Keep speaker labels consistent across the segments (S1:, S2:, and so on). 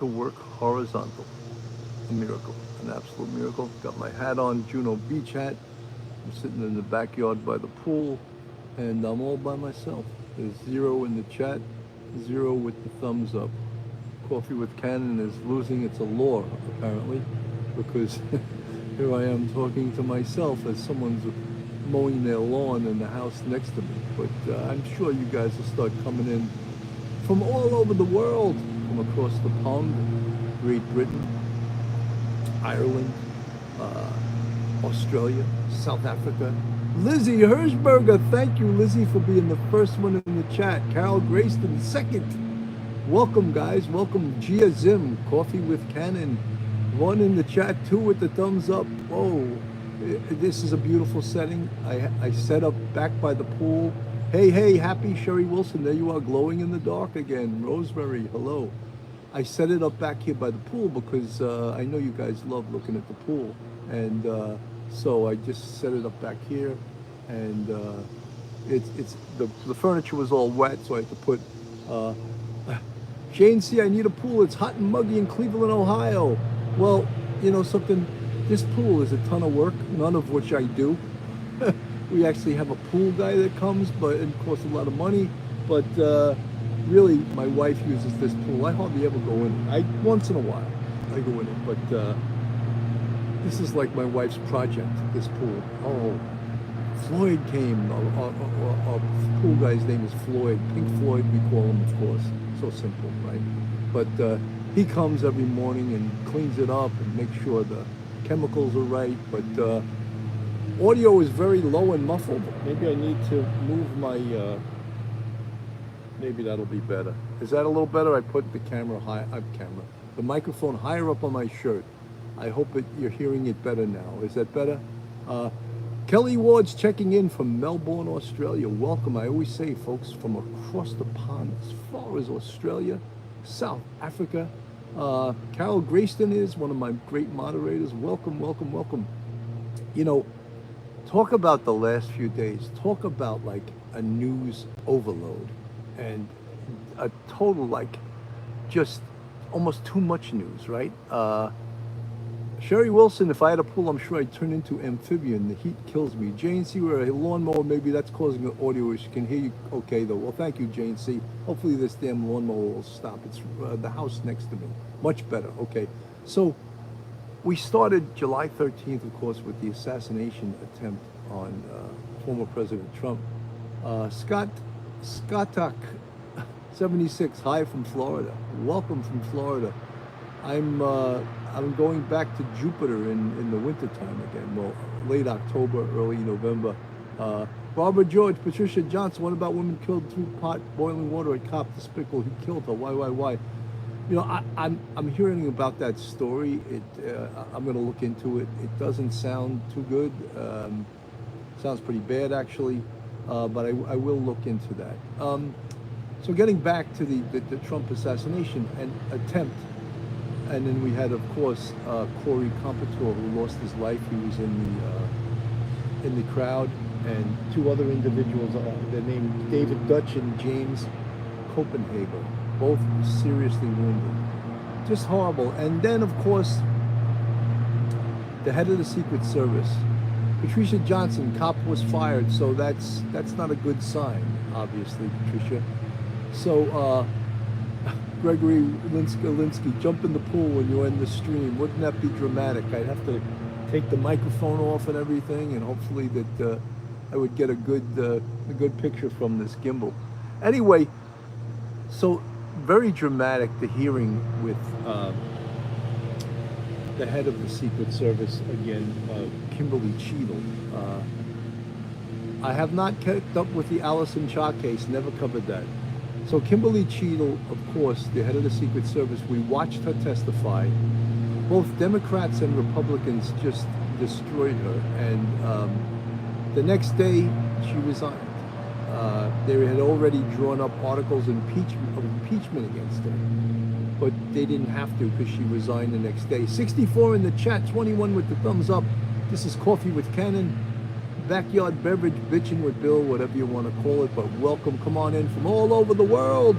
S1: to work horizontal. A miracle, an absolute miracle. Got my hat on, Juno Beach hat. I'm sitting in the backyard by the pool, and I'm all by myself. There's zero in the chat, zero with the thumbs up. Coffee with Cannon is losing its allure, apparently, because here I am talking to myself as someone's mowing their lawn in the house next to me. But I'm sure you guys will start coming in from all over the world, from across the pond, Great Britain, Ireland, Australia, South Africa. Lizzie Hirschberger, thank you, Lizzie, for being the first one in the chat. Carol Grayston, second. Welcome, guys. Welcome, Gia Zim, Coffee with Cannon. One in the chat, two with the thumbs up. Whoa, this is a beautiful setting. I set up back by the pool. Hey, happy Sherry Wilson. There you are, glowing in the dark again. Rosemary, hello. I set it up back here by the pool because I know you guys love looking at the pool. And so I just set it up back here. And the furniture was all wet, so I had to put... Jane C., I need a pool. It's hot and muggy in Cleveland, Ohio. Well, you know something? This pool is a ton of work, none of which I do. We actually have a pool guy that comes, but it costs a lot of money. But really, my wife uses this pool. I hardly ever go in. Once in a while, I go in it. But this is like my wife's project, this pool. Oh, Floyd came. Our pool guy's name is Floyd. Pink Floyd, we call him, of course. So simple, right? But he comes every morning and cleans it up and makes sure the chemicals are right. But audio is very low and muffled. Maybe I need to move my, maybe that'll be better. Is that a little better? I put the the microphone higher up on my shirt. I hope you're hearing it better now. Is that better? Kelly Ward's checking in from Melbourne, Australia. Welcome. I always say, folks, from across the pond, as far as Australia, South Africa. Carol Grayston is one of my great moderators. Welcome, welcome, welcome. You know, talk about the last few days. Talk about like a news overload and a total, like, just almost too much news, right? Sherry Wilson, if I had a pool, I'm sure I'd turn into amphibian. The heat kills me. Jane C., we're a lawnmower. Maybe that's causing an audio issue. Can hear you okay, though. Well, thank you, Jane C. Hopefully this damn lawnmower will stop. It's the house next to me. Much better. Okay. So we started July 13th, of course, with the assassination attempt on former President Trump. Scottuck 76, hi from Florida. Welcome from Florida. I'm going back to Jupiter in the wintertime again. Well, late October, early November. Barbara George, Patricia Johnson, what about women killed through pot boiling water at cop despicable? He killed her. Why? You know, I'm hearing about that story. I'm going to look into it. It doesn't sound too good. Sounds pretty bad, actually. But I will look into that. So getting back to the Trump assassination and attempt. And then we had, of course, Corey Competore, who lost his life. He was in the crowd, and two other individuals. They're named David Dutch and James Copenhagen, both seriously wounded. Just horrible. And then, of course, the head of the Secret Service, Patricia Johnson, cop was fired. So that's not a good sign, obviously, Patricia. So. Gregory Linsky, jump in the pool when you end the stream. Wouldn't that be dramatic? I'd have to take the microphone off and everything, and hopefully that I would get a good picture from this gimbal. Anyway, so very dramatic, the hearing with the head of the Secret Service again, Kimberly Cheadle. I have not kept up with the Allison Cha case. Never covered that. So Kimberly Cheadle, of course, the head of the Secret Service, we watched her testify. Both Democrats and Republicans just destroyed her. And the next day, she resigned. They had already drawn up articles of impeachment against her. But they didn't have to because she resigned the next day. 64 in the chat, 21 with the thumbs up. This is Coffee with Cannon. Backyard beverage, bitching with Bill, whatever you want to call it, but welcome. Come on in from all over the world.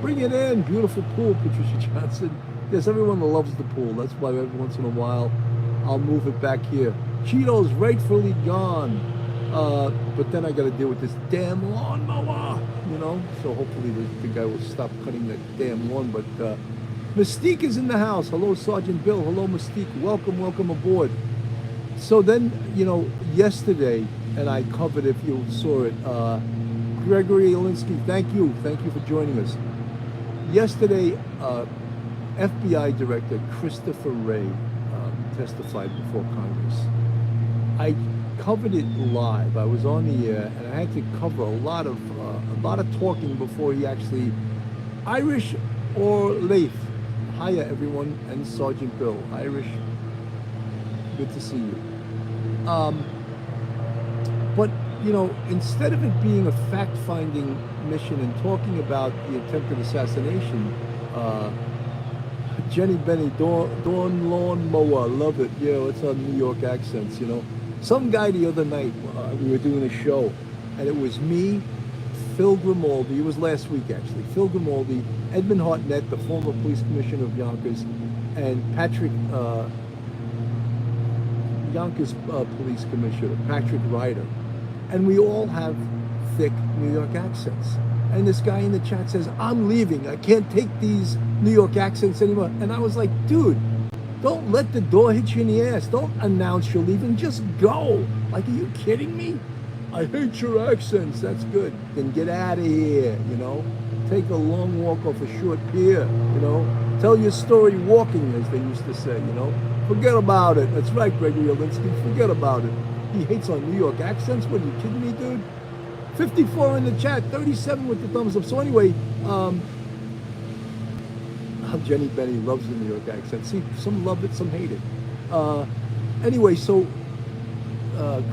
S1: Bring it in. Beautiful pool, Patricia Johnson. There's everyone that loves the pool. That's why every once in a while I'll move it back here. Cheeto's rightfully gone. But then I got to deal with this damn lawnmower, you know? So hopefully the guy will stop cutting that damn lawn. But Mystique is in the house. Hello, Sergeant Bill. Hello, Mystique. Welcome, welcome aboard. So then, you know, yesterday, and I covered, if you saw it, Gregory Alinsky, thank you for joining us. Yesterday, FBI Director Christopher Wray testified before Congress. I covered it live. I was on the air, and I had to cover a lot of talking before he actually, Irish or Leif. Hiya, everyone, and Sergeant Bill. Irish, good to see you. But, you know, instead of it being a fact-finding mission and talking about the attempted assassination, Jenny Benny, Dawn Lawnmower, love it. Yeah, it's on New York accents, you know. Some guy the other night, we were doing a show, and it was me, Phil Grimaldi, it was last week actually, Phil Grimaldi, Edmund Hartnett, the former police commissioner of Yonkers, and Patrick, Yonkers police commissioner, Patrick Ryder. And we all have thick New York accents. And this guy in the chat says, I'm leaving, I can't take these New York accents anymore. And I was like, dude, don't let the door hit you in the ass. Don't announce you're leaving, just go. Like, are you kidding me? I hate your accents. That's good. Then get out of here, you know. Take a long walk off a short pier, you know. Tell your story walking, as they used to say, you know. Forget about it. That's right, Gregory Alinsky. Forget about it. He hates our New York accents. What, are you kidding me, dude? 54 in the chat, 37 with the thumbs up. So anyway, Jenny Benny loves the New York accent. See, some love it, some hate it. Anyway, so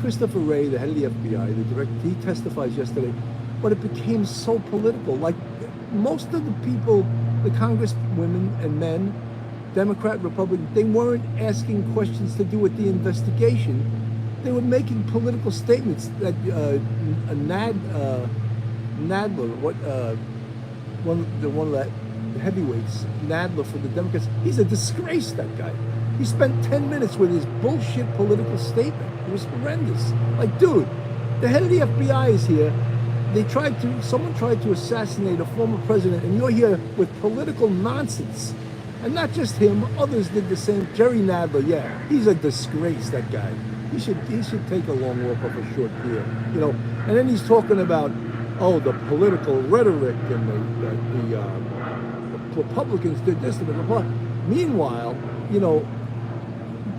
S1: Christopher Wray, the head of the FBI, the director, he testifies yesterday, but it became so political. Like most of the people, the congresswomen and men, Democrat, Republican, they weren't asking questions to do with the investigation. They were making political statements that Nadler, the one that the heavyweights, Nadler for the Democrats, he's a disgrace, that guy. He spent 10 minutes with his bullshit political statement. It was horrendous. Like, dude, the head of the FBI is here. Someone tried to assassinate a former president, and you're here with political nonsense. And not just him, others did the same. Jerry Nadler, yeah, he's a disgrace, that guy. He should take a long walk off a short pier, you know. And then he's talking about, oh, the political rhetoric and the Republicans did this and the Meanwhile, you know,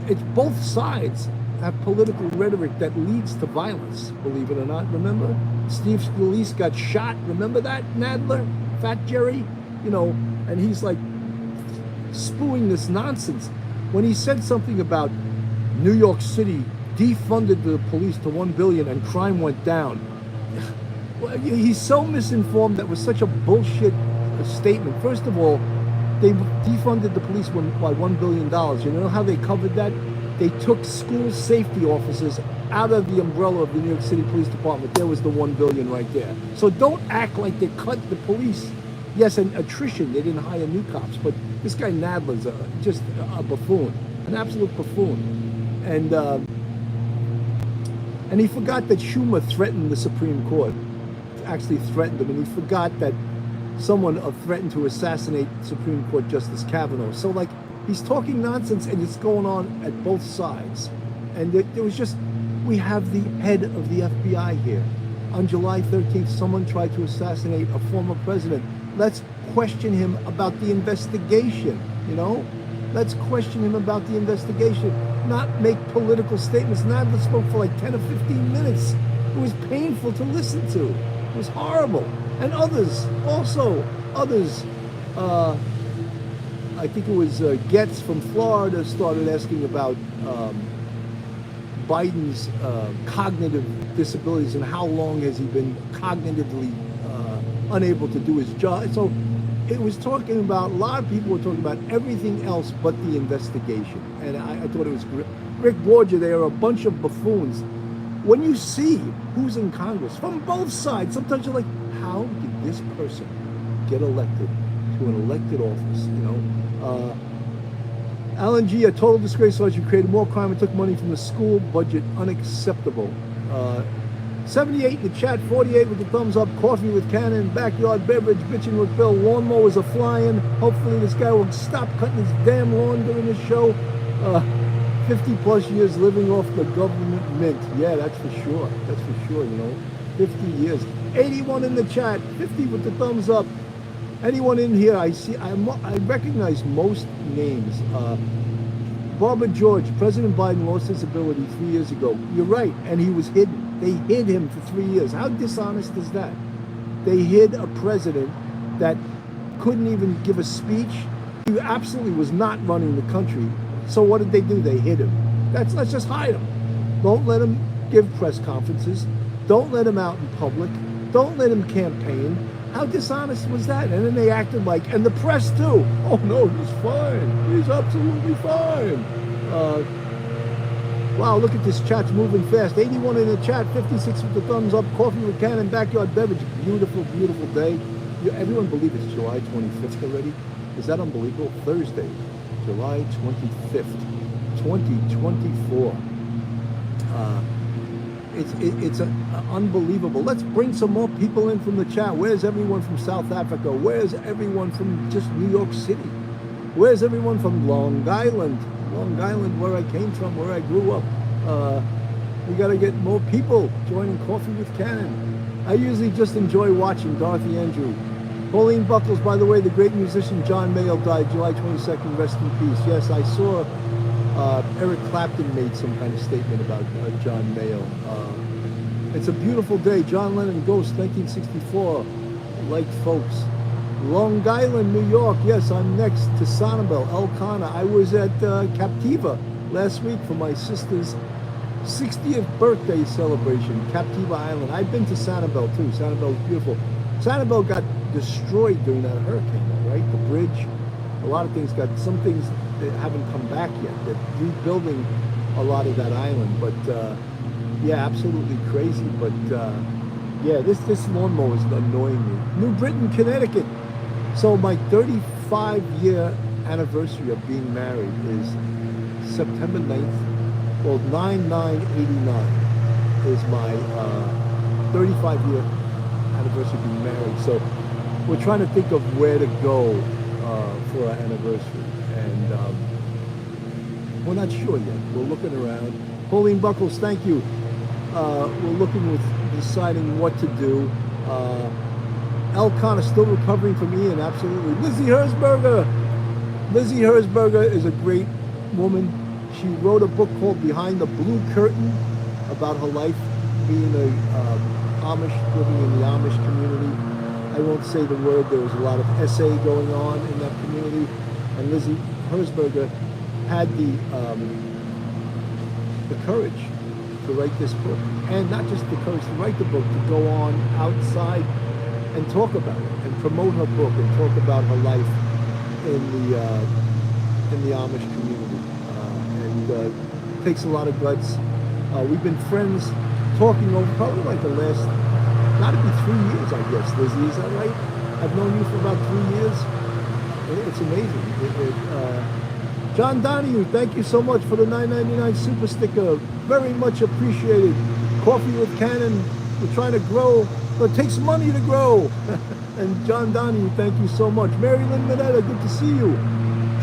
S1: it's both sides have political rhetoric that leads to violence, believe it or not. Remember? Steve Scalise got shot. Remember that, Nadler? Fat Jerry? You know, and he's like spewing this nonsense. When he said something about New York City defunded the police to $1 billion and crime went down. Well, he's so misinformed. That was such a bullshit statement. First of all, they defunded the police by $1 billion. You know how they covered that? They took school safety officers out of the umbrella of the New York City Police Department. There was the $1 billion right there. So don't act like they cut the police. Yes, and attrition, they didn't hire new cops, but this guy Nadler's just a buffoon, an absolute buffoon. And he forgot that Schumer threatened the Supreme Court, actually threatened them, and he forgot that someone threatened to assassinate Supreme Court Justice Kavanaugh. So, like, he's talking nonsense, and it's going on at both sides. And there was just, we have the head of the FBI here. On July 13th, someone tried to assassinate a former president. Let's question him about the investigation, you know? Let's question him about the investigation, not make political statements. Nadler spoke for like 10 or 15 minutes. It was painful to listen to. It was horrible. And others, I think it was Getz from Florida started asking about Biden's cognitive disabilities and how long has he been cognitively unable to do his job. So it was talking about, a lot of people were talking about everything else but the investigation. And I thought it was great. Rick Borgia, they are a bunch of buffoons. When you see who's in Congress from both sides, sometimes you're like, how did this person get elected to an elected office, you know? Alan G, a total disgrace. You created more crime and took money from the school budget. Unacceptable. 78 in the chat, 48 with the thumbs up. Coffee with Cannon, backyard beverage, bitching with Bill. Lawnmowers are flying. Hopefully this guy will stop cutting his damn lawn during this show. 50 plus years living off the government mint. Yeah, that's for sure. That's for sure, you know. 50 years. 81 in the chat, 50 with the thumbs up. Anyone in here, I recognize most names. Barbara George, President Biden lost his ability 3 years ago. You're right, and he was hidden. They hid him for 3 years. How dishonest is that? They hid a president that couldn't even give a speech. He absolutely was not running the country. So what did they do? They hid him. Let's just hide him. Don't let him give press conferences. Don't let him out in public. Don't let him campaign. How dishonest was that? And then they acted like, and the press too. Oh no, he's fine. He's absolutely fine. Wow, look at this chat's moving fast. 81 in the chat, 56 with the thumbs up. Coffee with Cannon, backyard beverage. Beautiful, beautiful day. Everyone believe it's July 25th already? Is that unbelievable? Thursday, July 25th, 2024. It's unbelievable. Let's bring some more people in from the chat. Where's everyone from South Africa? Where's everyone from just New York City? Where's everyone from Long Island? Long Island, where I came from, where I grew up. We got to get more people joining Coffee with Cannon. I usually just enjoy watching Dorothy Andrew. Pauline Buckles, by the way, the great musician John Mayall died July 22nd. Rest in peace. Yes, I saw Eric Clapton made some kind of statement about John Mayall. It's a beautiful day. John Lennon Ghost, 1964. Like folks. Long Island, New York. Yes, I'm next to Sanibel, Elkanah. I was at Captiva last week for my sister's 60th birthday celebration, Captiva Island. I've been to Sanibel too. Sanibel is beautiful. Sanibel got destroyed during that hurricane, right? The bridge, a lot of things some things that haven't come back yet. They're rebuilding a lot of that island, but yeah, absolutely crazy. But yeah, this lawnmower is annoying me. New Britain, Connecticut. So my 35-year anniversary of being married is September 9th. Well, 9/9/89 is my 35-year anniversary of being married. So we're trying to think of where to go for our anniversary. And we're not sure yet. We're looking around. Pauline Buckles, thank you. We're looking with deciding what to do. Elkanah still recovering from Ian, absolutely. Lizzie Herzberger. Lizzie Herzberger is a great woman. She wrote a book called Behind the Blue Curtain about her life being a Amish, living in the Amish community. I won't say the word. There was a lot of essay going on in that community. And Lizzie Herzberger had the courage to write this book. And not just the courage to write the book, to go on outside and talk about it and promote her book and talk about her life in the Amish community. And it takes a lot of guts. We've been friends talking over probably like the last, gotta be 3 years, I guess, Lizzie, is that right? I've known you for about 3 years. It's amazing. John Donahue, thank you so much for the $9.99 super sticker. Very much appreciated. Coffee with Cannon, we're trying to grow, but it takes money to grow. And John Donahue, thank you so much. Mary Lynn Minetta, good to see you.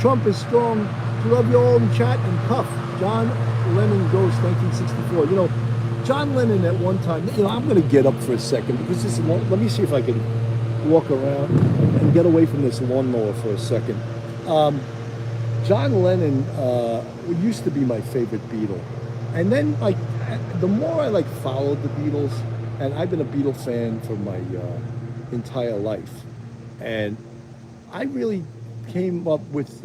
S1: Trump is strong. Love you all in chat and puff. John Lennon Ghost, 1964. You know, John Lennon at one time, you know, I'm going to get up for a second because this is, let me see if I can walk around and get away from this lawnmower for a second. John Lennon used to be my favorite Beatle. And then, like, the more I, like, followed the Beatles, and I've been a Beatle fan for my entire life, and I really came up with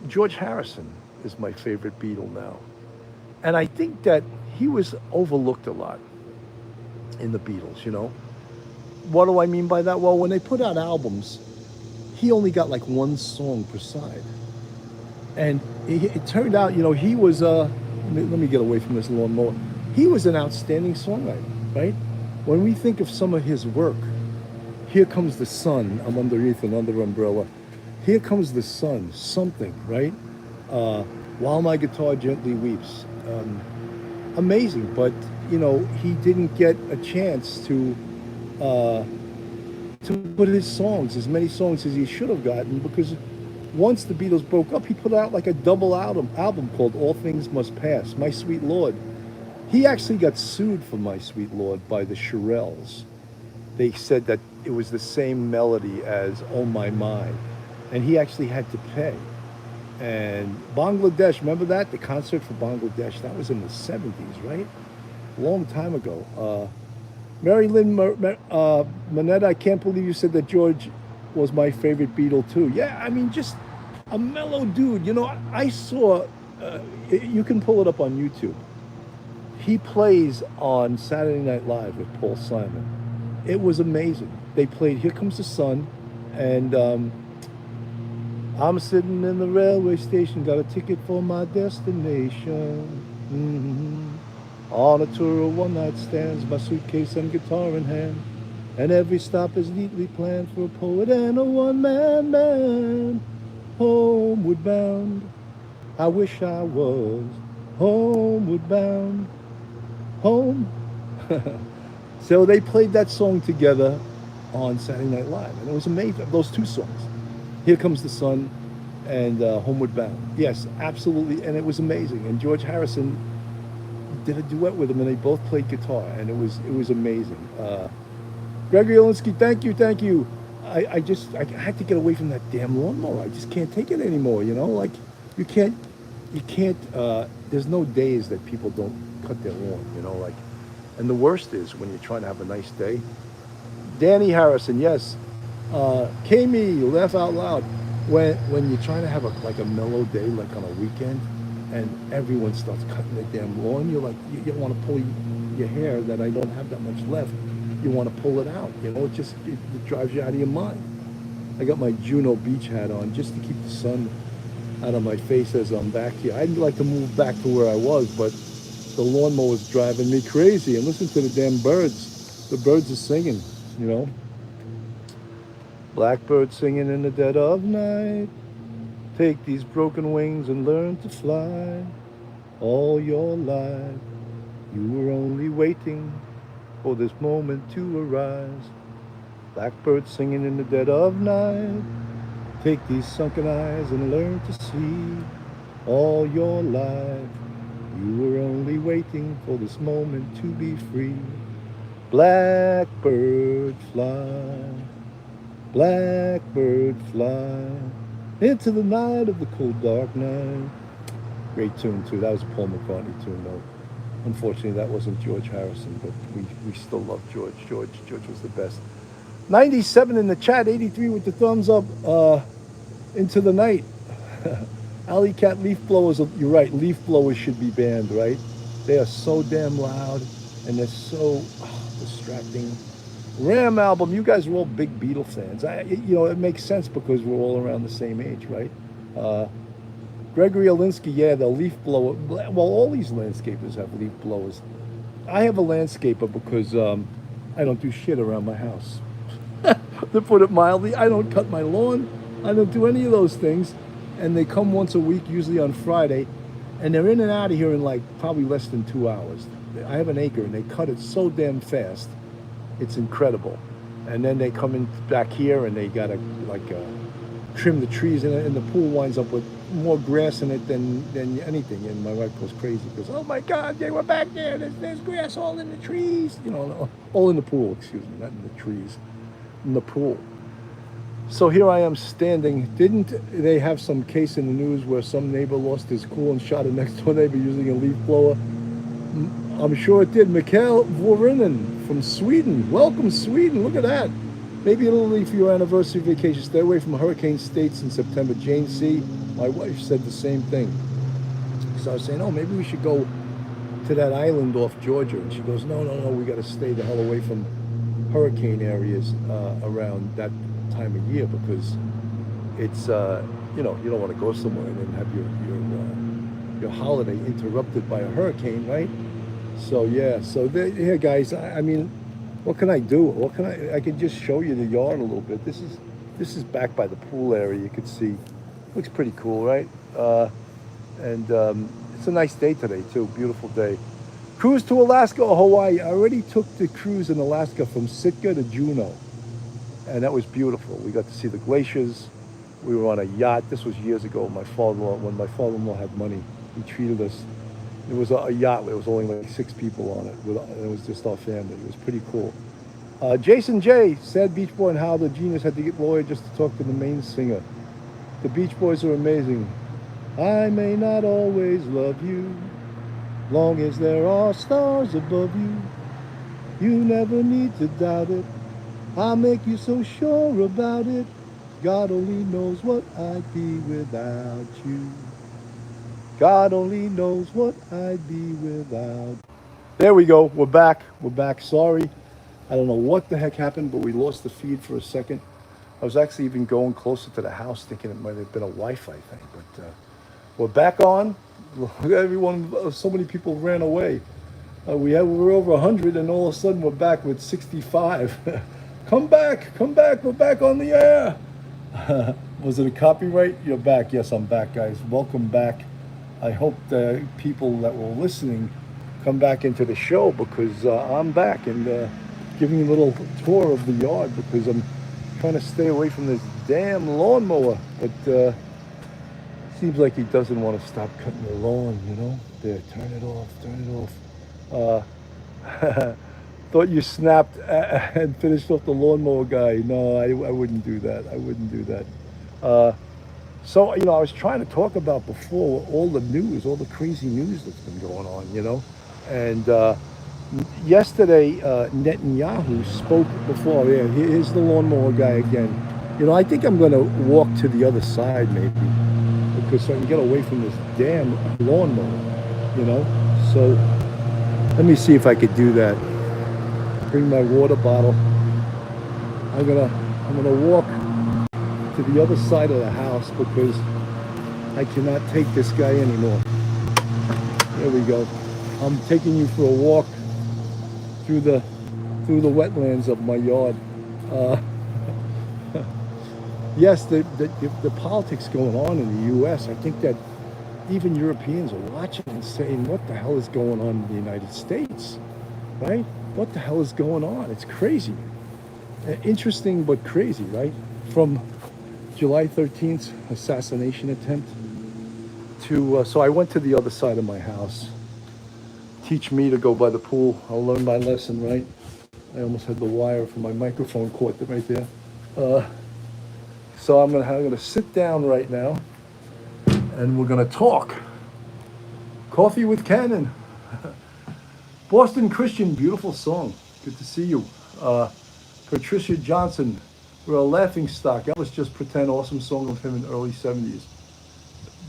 S1: George Harrison is my favorite Beatle now. And I think that he was overlooked a lot in the Beatles, you know. What do I mean by that? Well, when they put out albums, he only got like one song per side. And it turned out, you know, he was, let me get away from this lawnmower. He was an outstanding songwriter, right? When we think of some of his work, Here Comes the Sun, I'm Underneath Another Umbrella. Here Comes the Sun, something, right? While My Guitar Gently Weeps. Amazing, but he didn't get a chance uh, to put his songs, as many songs as he should have gotten, because once the Beatles broke up, he put out like a double album called All Things Must Pass, My Sweet Lord. He actually got sued for My Sweet Lord by the Shirelles. They said that it was the same melody as Oh My, and he actually had to pay. And Bangladesh, remember that? The concert for Bangladesh, that was in the 70s, right? A long time ago. Mary Lynn Manetta, I can't believe you said that George was my favorite Beatle too. Yeah, I mean, just a mellow dude. I saw, you can pull it up on YouTube. He plays on Saturday Night Live with Paul Simon. It was amazing. They played Here Comes the Sun, and I'm sitting in the railway station, got a ticket for my destination. On a tour of one-night stands, my suitcase and guitar in hand. And every stop is neatly planned for a poet and a one-man band. Homeward bound, I wish I was homeward bound. Home. So they played that song together on Saturday Night Live, and it was amazing. Those two songs, Here Comes the Sun and Homeward Bound. Yes, absolutely, and it was amazing. And George Harrison did a duet with him, and they both played guitar, and it was amazing. Gregory Olinsky, thank you. I had to get away from that damn lawnmower. I just can't take it anymore. Like you can't. There's no days that people don't cut their lawn. Like, and the worst is when you're trying to have a nice day. Danny Harrison, yes. Kami, laugh out loud. When you're trying to have a mellow day, like on a weekend, and everyone starts cutting their damn lawn, you're like, you want to pull your hair that I don't have that much left. You want to pull it out. It drives you out of your mind. I got my Juno beach hat on just to keep the sun out of my face as I'm back here. I'd like to move back to where I was, but the lawnmower is driving me crazy. And listen to the damn birds. The birds are singing, Blackbird singing in the dead of night. Take these broken wings and learn to fly. All your life you were only waiting for this moment to arise. Blackbird singing in the dead of night. Take these sunken eyes and learn to see. All your life you were only waiting for this moment to be free. Blackbird fly, blackbird fly, into the night of the cold dark night. Great tune too. That was a Paul McCartney tune though. Unfortunately, that wasn't George Harrison, but we still love George. George was the best. 97 in the chat, 83 with the thumbs up. Into the night. Alley Cat leaf blowers, you're right, leaf blowers should be banned, right? They are so damn loud, and they're so distracting. Ram album, you guys are all big Beatle fans. It makes sense because we're all around the same age, right? Gregory Olinsky, yeah, the leaf blower. Well, all these landscapers have leaf blowers. I have a landscaper because I don't do shit around my house. To put it mildly, I don't cut my lawn. I don't do any of those things. And they come once a week, usually on Friday, and they're in and out of here in like probably less than 2 hours. I have an acre, and they cut it so damn fast. It's incredible. And then they come in back here, and they gotta trim the trees, and the pool winds up with more grass in it than anything. And my wife goes crazy because, oh my God, they were back there. There's grass all in the trees. All in the pool. Excuse me, not in the trees, in the pool. So here I am standing. Didn't they have some case in the news where some neighbor lost his cool and shot a next door neighbor using a leaf blower? I'm sure it did. Mikael Vorinen from Sweden. Welcome, Sweden. Look at that. Maybe a little leave for your anniversary vacation. Stay away from hurricane states in September. Jane C., my wife, said the same thing. So I was saying, maybe we should go to that island off Georgia. And she goes, no, we got to stay the hell away from hurricane areas around that time of year because it's, you don't want to go somewhere and then have your holiday interrupted by a hurricane, right? So, yeah. So, here, guys, I mean, what can I do? I can just show you the yard a little bit. This This is back by the pool area. You can see, looks pretty cool, right? And it's a nice day today too. Beautiful day. Cruise to Alaska or Hawaii. I already took the cruise in Alaska from Sitka to Juneau, and that was beautiful. We got to see the glaciers. We were on a yacht. This was years ago. When my father-in-law had money, he treated us. It was a yacht. There was only like 6 people on it. And it was just our family. It was pretty cool. Jason J. Sad Beach Boy and how the genius had to get lawyer just to talk to the main singer. The Beach Boys are amazing. I may not always love you, long as there are stars above you. You never need to doubt it. I'll make you so sure about it. God only knows what I'd be without you. God only knows what I'd be without. There we go. We're back. We're back. Sorry. I don't know what the heck happened, but we lost the feed for a second. I was actually even going closer to the house thinking it might have been a Wi-Fi thing, but we're back on. Everyone, so many people ran away. We were over 100, and all of a sudden we're back with 65. Come back, we're back on the air. Was it a copyright? You're back. Yes, I'm back, guys. Welcome back. I hope the people that were listening come back into the show because I'm back and giving you a little tour of the yard because I'm trying to stay away from this damn lawnmower. But seems like he doesn't want to stop cutting the lawn, you know? There, turn it off. Thought you snapped and finished off the lawnmower guy. No, I wouldn't do that. I wouldn't do that. So, you know, I was trying to talk about before all the news, all the crazy news that's been going on, you know? And yesterday, Netanyahu spoke before. Yeah, here's the lawnmower guy again. You know, I think I'm going to walk to the other side maybe because so I can get away from this damn lawnmower, you know? So let me see if I could do that. Bring my water bottle. I'm gonna walk to the other side of the house because I cannot take this guy anymore. There we go. I'm taking you for a walk through the wetlands of my yard. Yes, the politics going on in the U.S. I think that even Europeans are watching and saying, "What the hell is going on in the United States?" Right? What the hell is going on? It's crazy. Interesting, but crazy, right? From July 13th assassination attempt to, so I went to the other side of my house. Teach me to go by the pool. I'll learn my lesson, right? I almost had the wire from my microphone caught right there. So I'm gonna sit down right now and we're gonna talk. Coffee with Cannon. Boston Christian, beautiful song. Good to see you. Patricia Johnson, we're a laughing stock. That was just pretend, awesome song of him in the early 70s.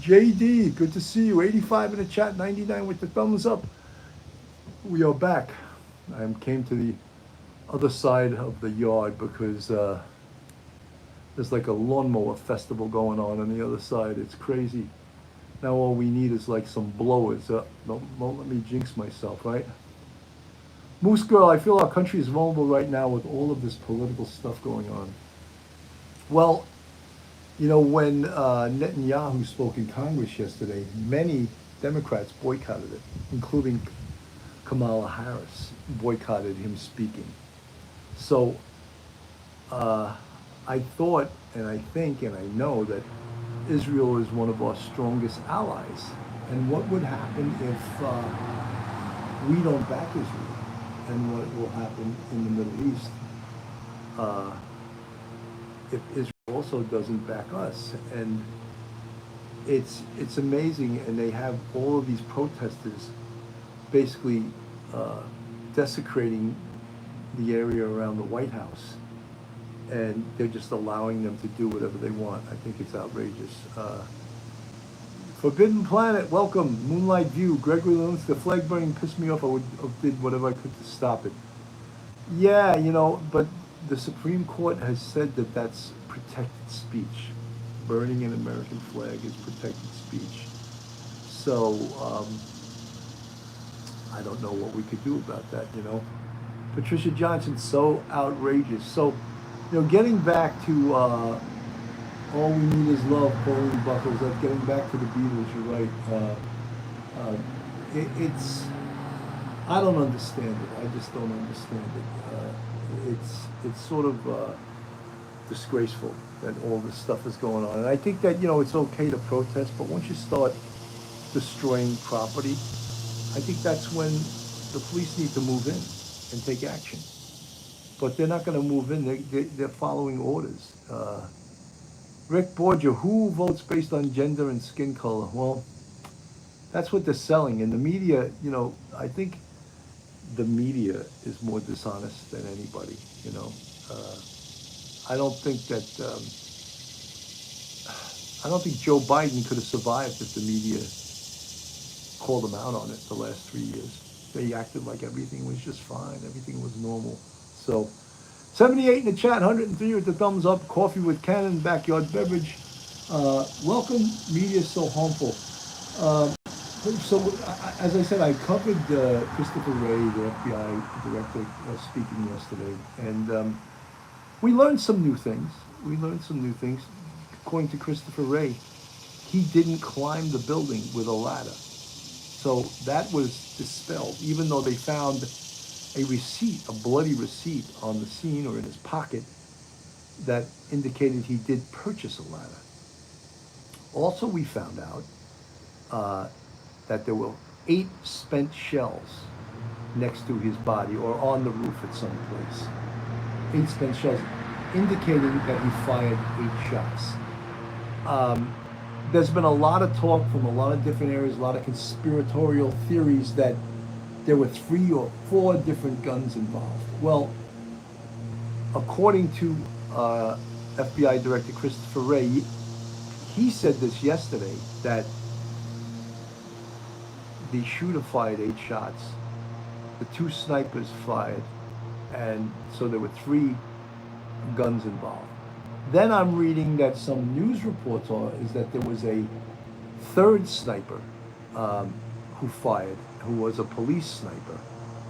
S1: JD, good to see you. 85 in the chat, 99 with the thumbs up. We are back. I came to the other side of the yard because there's like a lawnmower festival going on the other side. It's crazy. Now all we need is like some blowers. Don't let me jinx myself, right? Moose Girl, I feel our country is vulnerable right now with all of this political stuff going on. Well, you know, when Netanyahu spoke in Congress yesterday, many Democrats boycotted it, including Kamala Harris boycotted him speaking. So I thought, and I think, and I know that Israel is one of our strongest allies. And what would happen if we don't back Israel? And what will happen in the Middle East if Israel also doesn't back us? And it's amazing, and they have all of these protesters basically desecrating the area around the White House, and they're just allowing them to do whatever they want. I think it's outrageous. Forbidden Planet, welcome. Moonlight View, Gregory Lynch, the flag burning pissed me off. I did whatever I could to stop it. Yeah, you know, but the Supreme Court has said that that's protected speech. Burning an American flag is protected speech. So, I don't know what we could do about that, you know. Patricia Johnson, so outrageous. So, Getting back to all we need is love, Pauline Buckles. That's getting back to the Beatles. You're right. It's I don't understand it. I just don't understand it. It's sort of disgraceful that all this stuff is going on. And I think that it's okay to protest, but once you start destroying property, I think that's when the police need to move in and take action. But they're not going to move in. They're following orders. Rick Borgia, who votes based on gender and skin color? Well, that's what they're selling. And the media, I think the media is more dishonest than anybody, I don't think that, I don't think Joe Biden could have survived if the media called him out on it the last 3 years. They acted like everything was just fine. Everything was normal. So 78 in the chat, 103 with the thumbs up. Coffee with Cannon, backyard beverage. Welcome, media so harmful. So, as I said, I covered Christopher Wray, the FBI director, speaking yesterday, and we learned some new things. According to Christopher Wray, he didn't climb the building with a ladder. So that was dispelled, even though they found a receipt, a bloody receipt on the scene or in his pocket that indicated he did purchase a ladder. Also, we found out that there were 8 spent shells next to his body or on the roof at some place. 8 spent shells, indicating that he fired 8 shots. There's been a lot of talk from a lot of different areas, a lot of conspiratorial theories that there were 3 or 4 different guns involved. Well, according to FBI Director Christopher Wray, he said this yesterday, that the shooter fired 8 shots, the 2 snipers fired, and so there were 3 guns involved. Then I'm reading that some news reports is that there was a 3rd sniper who fired, who was a police sniper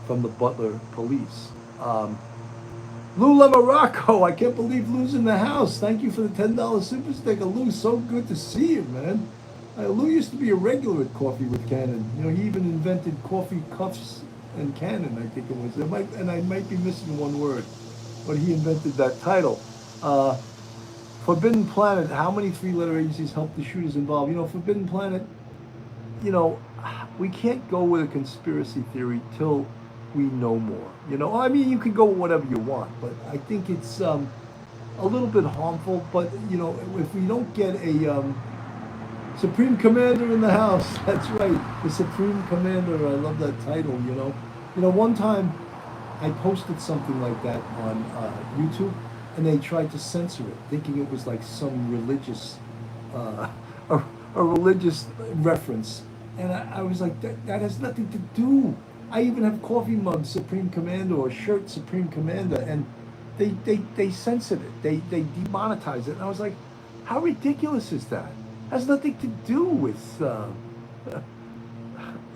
S1: from the Butler police. Lou Lamaracco, I can't believe Lou's in the house. Thank you for the $10 super sticker. Lou, so good to see you, man. Lou used to be a regular at Coffee with Cannon. He even invented coffee cuffs and cannon, I think it was. And I might be missing one word, but he invented that title. Forbidden Planet, how many 3-letter agencies helped the shooters involved? Forbidden Planet, we can't go with a conspiracy theory till we know more. I mean, you can go with whatever you want, but I think it's a little bit harmful. But, if we don't get a Supreme Commander in the house, that's right, the Supreme Commander, I love that title, One time I posted something like that on YouTube, and they tried to censor it, thinking it was like some religious, a religious reference. And I was like, that has nothing to do. I even have coffee mugs, Supreme Commander, or shirt, Supreme Commander, and they censored it. They demonetized it. And I was like, how ridiculous is that? Has nothing to do with,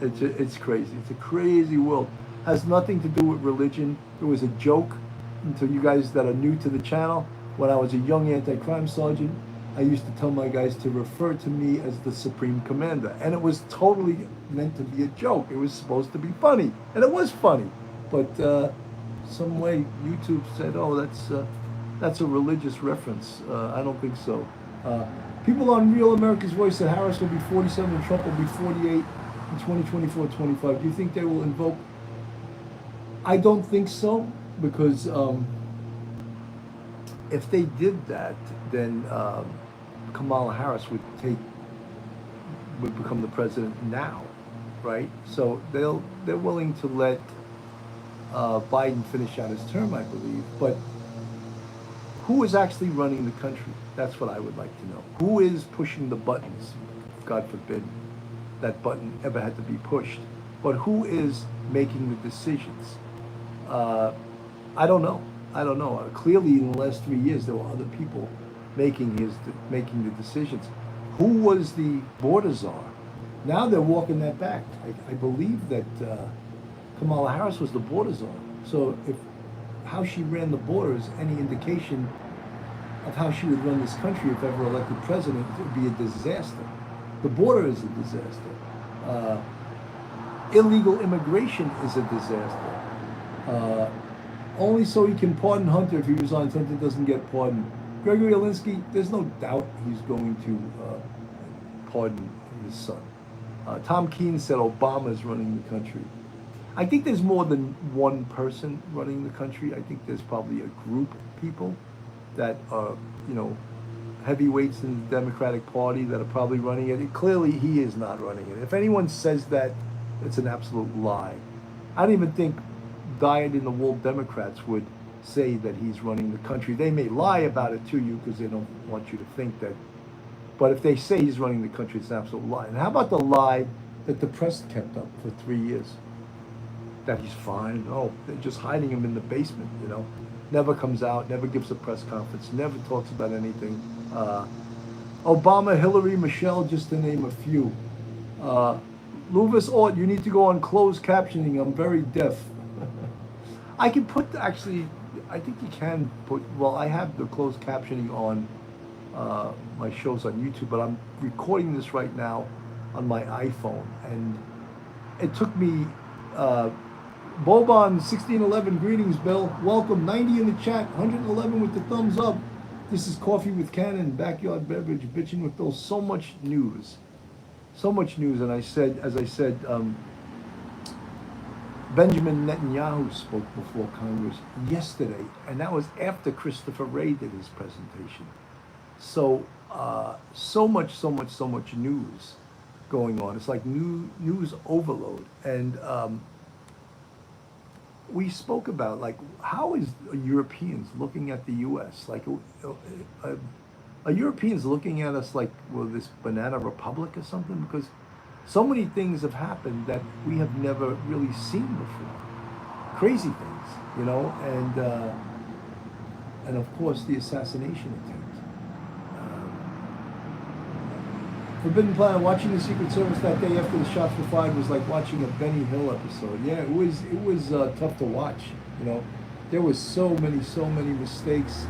S1: it's crazy. It's a crazy world. Has nothing to do with religion. It was a joke. And to you guys that are new to the channel, when I was a young anti-crime sergeant, I used to tell my guys to refer to me as the Supreme Commander. And it was totally meant to be a joke. It was supposed to be funny. And it was funny. But some way YouTube said, oh, that's a religious reference. I don't think so. People on Real America's Voice said Harris will be 47 and Trump will be 48 in 2024-25. Do you think they will invoke? I don't think so, because if they did that, then Kamala Harris would become the president now, right? So they're willing to let Biden finish out his term, I believe. But who is actually running the country? That's what I would like to know. Who is pushing the buttons? God forbid that button ever had to be pushed. But who is making the decisions? I don't know. Clearly, in the last 3 years, there were other people making the decisions. Who was the border czar? Now they're walking that back. I believe that Kamala Harris was the border czar. So how she ran the border is any indication of how she would run this country if ever elected president, it would be a disaster. The border is a disaster. Illegal immigration is a disaster. Only so he can pardon Hunter if he resigns. Hunter doesn't get pardoned. Gregory Alinsky, there's no doubt he's going to pardon his son. Tom Keene said Obama's running the country. I think there's more than one person running the country. I think there's probably a group of people that are, heavyweights in the Democratic Party that are probably running it. Clearly, he is not running it. If anyone says that, it's an absolute lie. I don't even think dyed-in-the-wool Democrats would say that he's running the country. They may lie about it to you because they don't want you to think that. But if they say he's running the country, it's an absolute lie. And how about the lie that the press kept up for 3 years? That he's fine. Oh, they're just hiding him in the basement, Never comes out, never gives a press conference, never talks about anything. Obama, Hillary, Michelle, just to name a few. Louvis Ort, you need to go on closed captioning. I'm very deaf. I can put, actually, I think you can put, well, I have the closed captioning on my shows on YouTube, but I'm recording this right now on my iPhone. And it took me, Boban 1611, greetings, Bill. Welcome, 90 in the chat, 111 with the thumbs up. This is Coffee with Cannon, backyard beverage, bitching with Bill. So much news, and as I said, Benjamin Netanyahu spoke before Congress yesterday, and that was after Christopher Wray did his presentation. So, so much news going on. It's like news overload, and we spoke about, like, how is Europeans looking at the U.S.? Like, are Europeans looking at us like we're this banana republic or something? Because so many things have happened that we have never really seen before. Crazy things, and of course the assassination attempt. Forbidden Planet, watching the Secret Service that day after the shots were fired was like watching a Benny Hill episode. Yeah, it was tough to watch. There was so many mistakes.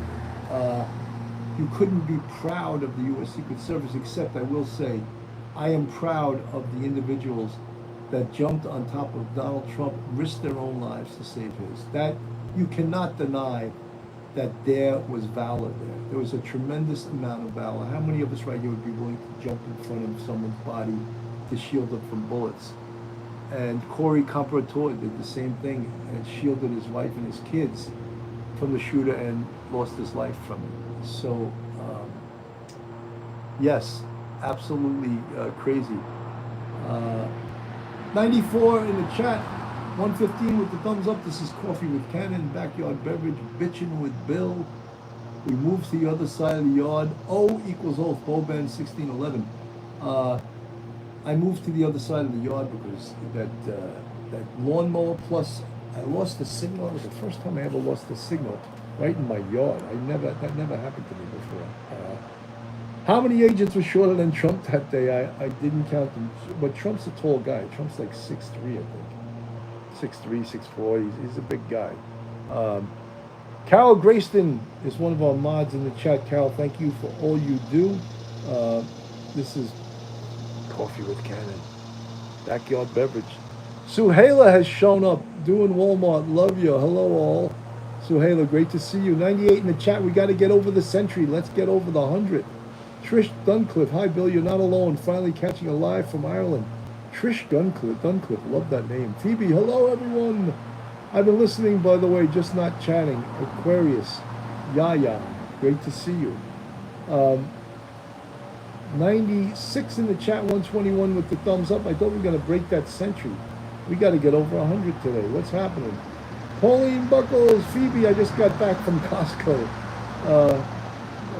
S1: You couldn't be proud of the U.S. Secret Service, except I will say, I am proud of the individuals that jumped on top of Donald Trump, risked their own lives to save his. That you cannot deny that there was valor there. There was a tremendous amount of valor. How many of us right here would be willing to jump in front of someone's body to shield them from bullets? And Corey Comparator did the same thing and shielded his wife and his kids from the shooter and lost his life from it. So, yes, absolutely crazy. 94 in the chat, 115 with the thumbs up. This is Coffee with Cannon, backyard beverage, bitching with Bill. We move to the other side of the yard. O equals oath, Boban 1611. I moved to the other side of the yard because that lawnmower, plus I lost the signal. It was the first time I ever lost the signal right in my yard. That never happened to me before. How many agents were shorter than Trump that day? I didn't count them, but Trump's a tall guy. Trump's like 6'3", I think. 6'3", 6'4". He's a big guy. Carol Grayston is one of our mods in the chat. Carol, thank you for all you do. This is Coffee with Cannon, backyard beverage. Suhaila has shown up, doing Walmart. Love you. Hello, all. Suhaila, great to see you. 98 in the chat. We got to get over the century. Let's get over the 100. Trish Duncliffe. Hi, Bill. You're not alone. Finally catching a live from Ireland. Trish Duncliffe. Love that name. Phoebe. Hello, everyone. I've been listening, by the way, just not chatting. Aquarius. Yaya. Great to see you. 96 in the chat. 121 with the thumbs up. I thought we were going to break that century. We got to get over 100 today. What's happening? Pauline Buckles. Phoebe, I just got back from Costco.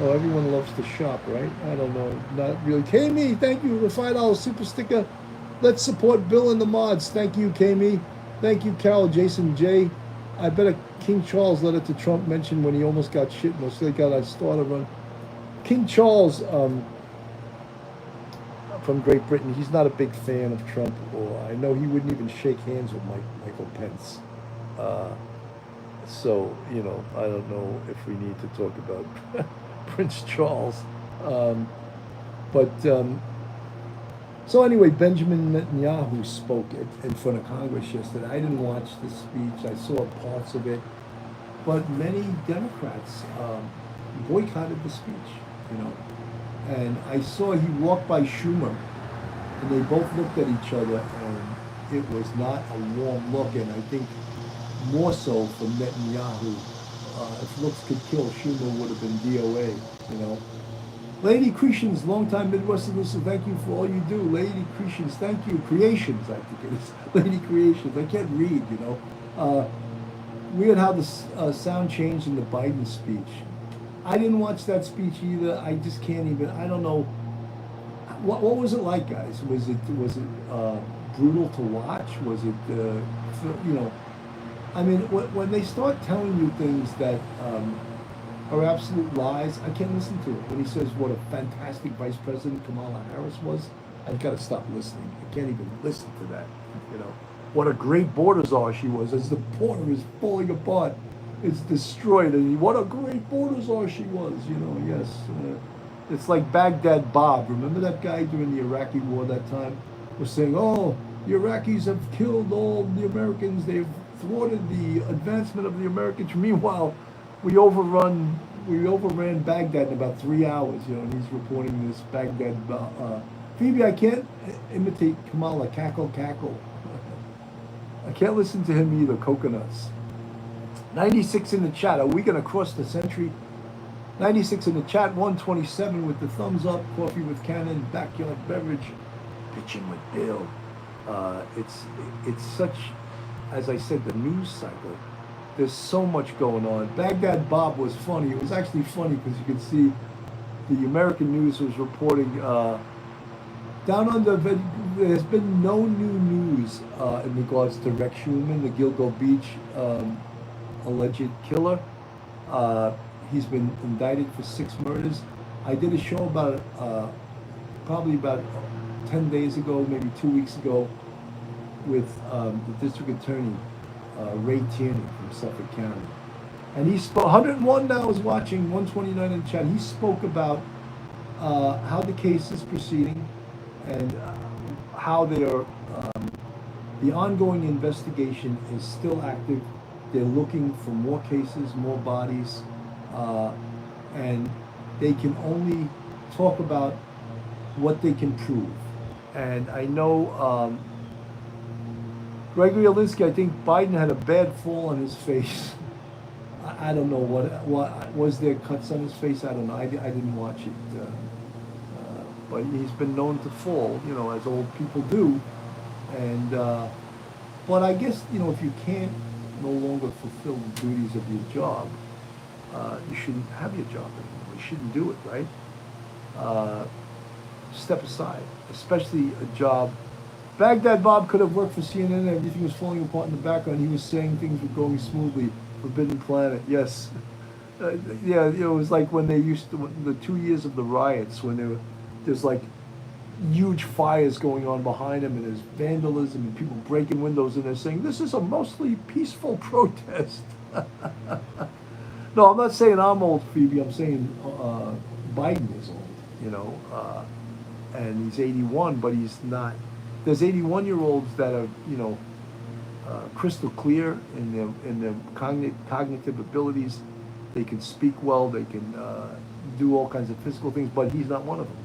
S1: Oh, everyone loves to shop, right? I don't know. Not really. Kami, thank you for the $5 super sticker. Let's support Bill and the mods. Thank you, Kami. Thank you, Carol, Jason J. I bet a King Charles letter to Trump mentioned when he almost got shit. Most they got a starter run. King Charles from Great Britain, he's not a big fan of Trump, or I know he wouldn't even shake hands with Michael Pence. So, I don't know if we need to talk about Prince Charles. Um, but so anyway, Benjamin Netanyahu spoke in front of Congress yesterday. I didn't watch the speech. I saw parts of it, but many Democrats boycotted the speech. You know, and I saw he walked by Schumer, and they both looked at each other, and it was not a warm look. And I think more so from Netanyahu. If looks could kill, Schumer would have been DOA. You know. Lady Creations, longtime Midwestern listener, thank you for all you do. Lady Creations, thank you. Creations, I think it is. Lady Creations. I can't read, Weird how the sound changed in the Biden speech. I didn't watch that speech either. I just can't even. I don't know. What was it like, guys? Was it brutal to watch? Was it I mean, when they start telling you things that are absolute lies, I can't listen to it. When he says what a fantastic Vice President Kamala Harris was, I've got to stop listening. I can't even listen to that. What a great border czar she was, as the border is falling apart. It's destroyed, and what a great border czar she was, yes. It's like Baghdad Bob. Remember that guy during the Iraqi war that time? Was saying, oh, the Iraqis have killed all the Americans. They've thwarted the advancement of the Americans. Meanwhile, we overran Baghdad in about 3 hours, and he's reporting this Baghdad. Phoebe, I can't imitate Kamala. Cackle, cackle. I can't listen to him either. Coconuts. 96 in the chat. Are we going to cross the century? 96 in the chat. 127 with the thumbs up. Coffee with Cannon. Backyard beverage. Pitching with Bill. It's such, as I said, the news cycle. There's so much going on. Baghdad Bob was funny. It was actually funny because you could see the American news was reporting down under. There's been no new news in regards to Rex Schumann, the Gilgo Beach alleged killer. He's been indicted for 6 murders. I did a show about it probably about 10 days ago, maybe 2 weeks ago, with the district attorney, Wray from Suffolk County. And he spoke, 101 now is watching, 129 in the chat. He spoke about how the case is proceeding and how they are, the ongoing investigation is still active. They're looking for more cases, more bodies, and they can only talk about what they can prove. And I know Gregory Alinsky, I think Biden had a bad fall on his face. I don't know what was there cuts on his face. I don't know. I didn't watch it, but he's been known to fall, as old people do. And but I guess if you can't no longer fulfill the duties of your job, you shouldn't have your job anymore. You shouldn't do it, right? Step aside, especially a job. Baghdad Bob could have worked for CNN. Everything was falling apart in the background. He was saying things were going smoothly. Forbidden Planet, yes. Yeah, it was like when they used to, the 2 years of the riots, when there's like huge fires going on behind them, and there's vandalism and people breaking windows, and they're saying, this is a mostly peaceful protest. No, I'm not saying I'm old, Phoebe. I'm saying Biden is old, and he's 81, but he's not. There's 81-year-olds that are, crystal clear in their cognitive abilities. They can speak well. They can do all kinds of physical things, but he's not one of them.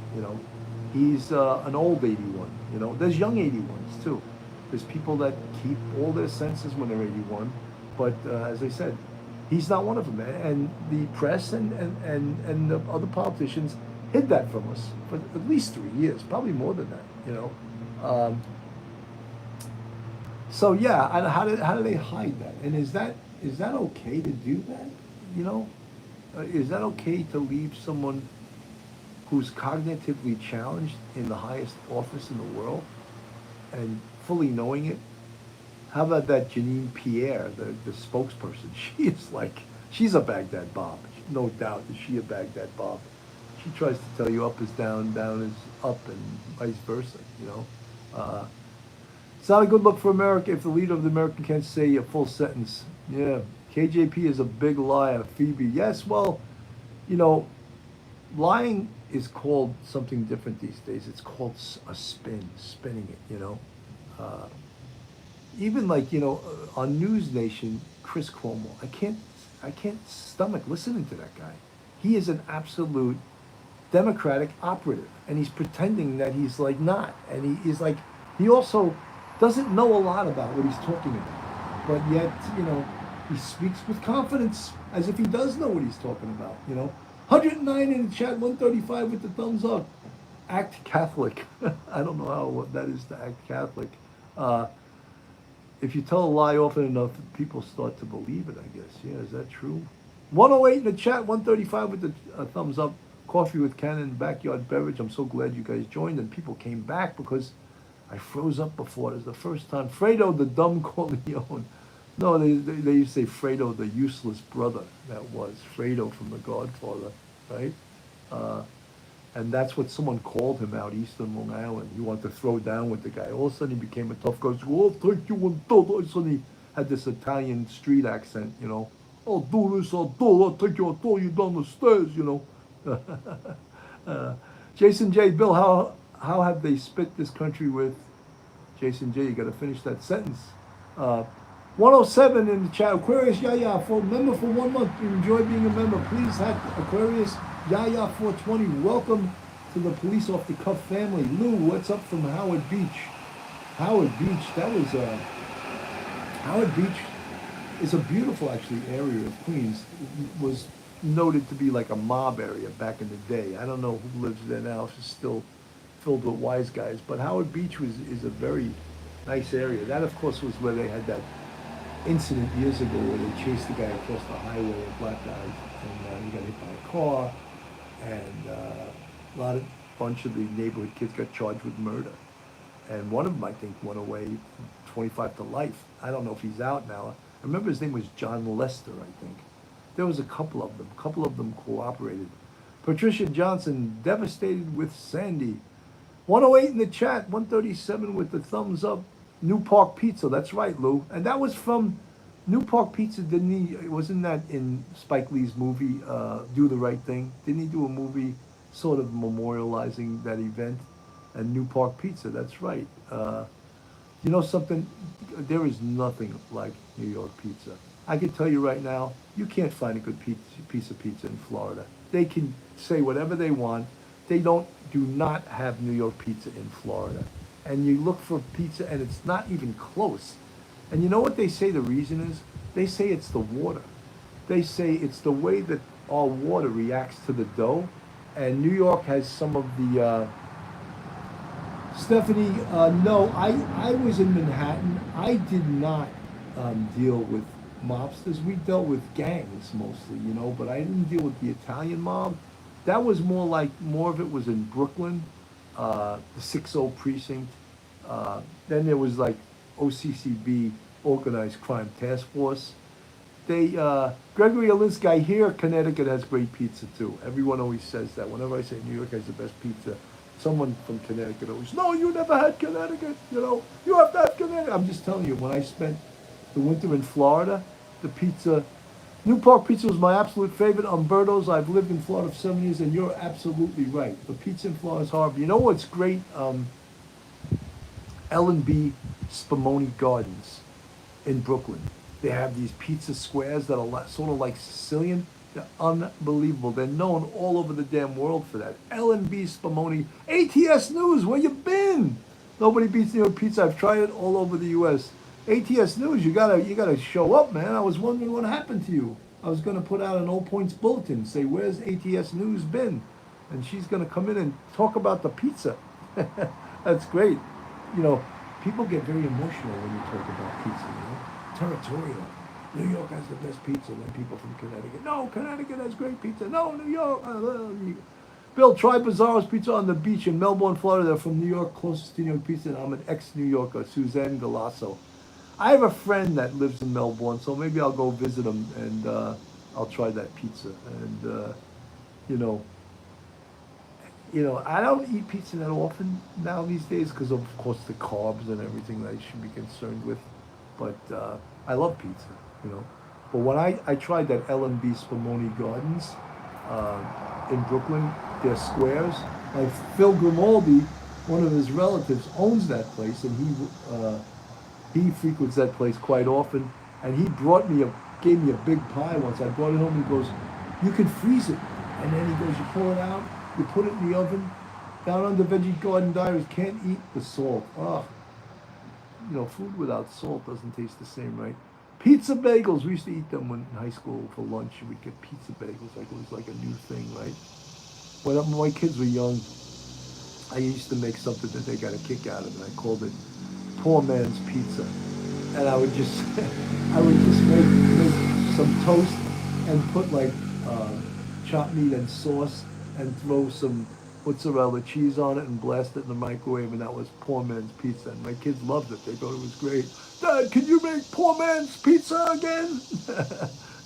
S1: He's an old 81. There's young 81s too. There's people that keep all their senses when they're 81, but as I said, he's not one of them. And the press and the other politicians hid that from us for at least 3 years, probably more than that. So yeah, how do they hide that? And is that okay to do that? Is that okay to leave someone who's cognitively challenged in the highest office in the world and fully knowing it? How about that Janine Pierre, the spokesperson? She's a Baghdad Bob, no doubt. Is she a Baghdad Bob? She tries to tell you up is down, down is up, and vice versa. It's not a good look for America if the leader of the American can't say a full sentence Yeah, KJP is a big liar. Phoebe, yes. Well, you know, lying is called something different these days. It's called a spin, spinning it. Uh, even like on News Nation, Chris Cuomo. I can't stomach listening to that guy. He is an absolute Democratic operative, and he's pretending that he's like not, and he is like he also doesn't know a lot about what he's talking about, but yet he speaks with confidence as if he does know what he's talking about. 109 in the chat, 135 with the thumbs up. Act Catholic. I don't know how what that is to act Catholic. Uh, if you tell a lie often enough, people start to believe it, I guess. Yeah, is that true? 108 in the chat, 135 with the thumbs up. Coffee with Cannon, backyard beverage. I'm so glad you guys joined and people came back because I froze up before. It was the first time. Fredo, the dumb Corleone. No, they used to say Fredo, the useless brother. That was Fredo from The Godfather, right? Uh, and that's what someone called him out east on Long Island. He wanted to throw down with the guy. All of a sudden he became a tough guy. I'll take you on todo. All of a sudden he had this Italian street accent. I'll do this, I'll take you, I'll throw you down the stairs. Jason J. Bill, how have they spit this country with Jason J? You got to finish that sentence. 107 in the chat. Aquarius Yaya for member for 1 month. Enjoy being a member. Please hack Aquarius Yaya 420. Welcome to the police off the cuff family. Lou, what's up from Howard Beach? Howard Beach. That was Howard Beach is a beautiful actually area of Queens. It was noted to be like a mob area back in the day. I don't know who lives there now. It's still filled with wise guys. But Howard Beach is a very nice area. That of course was where they had that incident years ago where they chased the guy across the highway, a black guy, and he got hit by a car, and a bunch of the neighborhood kids got charged with murder, and one of them I think went away, 25 to life. I don't know if he's out now. I remember his name was John Lester, I think. There was a couple of them. A couple of them cooperated. Patricia Johnson, devastated with Sandy. 108 in the chat, 137 with the thumbs up. New Park Pizza, that's right, Lou. And that was from New Park Pizza, didn't he? Wasn't that in Spike Lee's movie, Do the Right Thing? Didn't he do a movie sort of memorializing that event? And New Park Pizza, that's right. You know something? There is nothing like New York pizza. I can tell you right now, you can't find a good piece of pizza in Florida. They can say whatever they want. They do not have New York pizza in Florida. And you look for pizza and it's not even close. And you know what they say the reason is? They say it's the water. They say it's the way that our water reacts to the dough. And New York has some of the, Stephanie, no, I was in Manhattan. I did not deal with mobsters. We dealt with gangs mostly, but I didn't deal with the Italian mob. That was more of it was in Brooklyn, the 60 precinct. Then there was like OCCB, Organized Crime Task Force. Gregory Alinsky here, Connecticut has great pizza too. Everyone always says that. Whenever I say New York has the best pizza, someone from Connecticut always, no, you never had Connecticut, you have to have Connecticut. I'm just telling you, when I spent the winter in Florida, the pizza, New Park Pizza was my absolute favorite. Umberto's, I've lived in Florida for 7 years, and you're absolutely right. The pizza in Florida is horrible. You know what's great? L&B Spumoni Gardens in Brooklyn. They have these pizza squares that are sort of like Sicilian. They're unbelievable. They're known all over the damn world for that. L&B Spumoni. ATS News, where you been? Nobody beats New York pizza. I've tried it all over the U.S. ATS News, you gotta show up, man. I was wondering what happened to you. I was gonna put out an All Points bulletin, say where's ATS News been, and she's gonna come in and talk about the pizza. That's great. People get very emotional when you talk about pizza. Territorial. New York has the best pizza. Then people from Connecticut. No, Connecticut has great pizza. No, New York. Bill, try Bizarro's Pizza on the beach in Melbourne, Florida. They're from New York, closest to New York pizza. And I'm an ex-New Yorker, Suzanne Galasso. I have a friend that lives in Melbourne, so maybe I'll go visit him and I'll try that pizza. And I don't eat pizza that often now these days because of course the carbs and everything that I should be concerned with. But I love pizza. you know. But when I tried that L&B Spumoni Gardens in Brooklyn, their squares, like Phil Grimaldi, one of his relatives, owns that place, and he frequents that place quite often. And he gave me a big pie once. I brought it home. He goes, "You can freeze it," and then he goes, "You pull it out, you put it in the oven." Down under Veggie Garden Diaries, can't eat the salt. Oh, food without salt doesn't taste the same, right? Pizza bagels. We used to eat them when in high school for lunch. We'd get pizza bagels like it was like a new thing, right? When my kids were young, I used to make something that they got a kick out of, and I called it poor man's pizza. And I would just, make some toast and put like chopped meat and sauce and throw some mozzarella cheese on it and blast it in the microwave, and that was poor man's pizza. And my kids loved it. They thought it was great. "Dad, can you make poor man's pizza again?"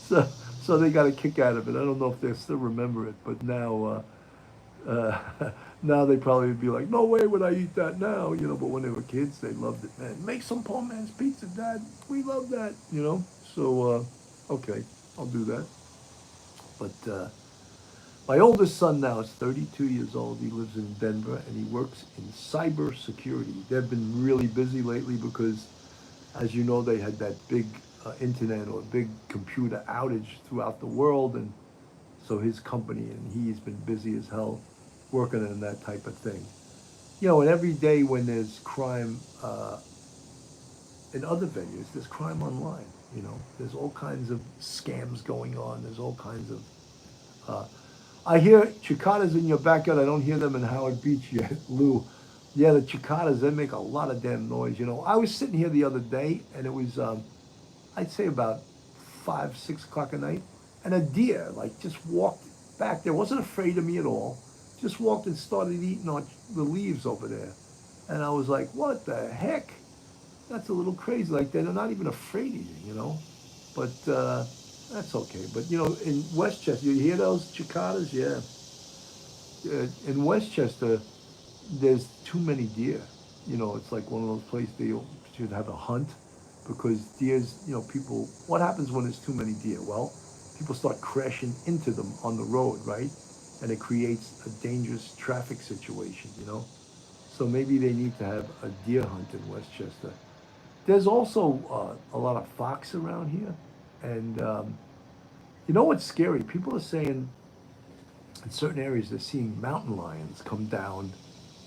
S1: so so they got a kick out of it. I don't know if they still remember it, but now now they probably would be like, "No way would I eat that now," But when they were kids, they loved it. "Man, make some poor man's pizza, Dad. We love that." So okay, I'll do that. But my oldest son now is 32 years old. He lives in Denver, and he works in cybersecurity. They've been really busy lately because, as you know, they had that big internet or big computer outage throughout the world, and so his company and he's been busy as hell working on that type of thing. And every day when there's crime in other venues, there's crime online. There's all kinds of scams going on. There's all kinds of I hear cicadas in your backyard. I don't hear them in Howard Beach yet, Lou. Yeah, the cicadas, they make a lot of damn noise. I was sitting here the other day, and it was, I'd say about 5, 6 o'clock at night, and a deer, like, just walked back there. Wasn't afraid of me at all. Just walked and started eating on the leaves over there. And I was like, what the heck? That's a little crazy. Like, they're not even afraid of you. But, that's okay. But, in Westchester, you hear those cicadas? Yeah. In Westchester, there's too many deer. It's like one of those places they should have a hunt because deers, people, what happens when there's too many deer? Well, people start crashing into them on the road, right? And it creates a dangerous traffic situation. So maybe they need to have a deer hunt in Westchester. There's also a lot of fox around here. And what's scary? People are saying in certain areas they're seeing mountain lions come down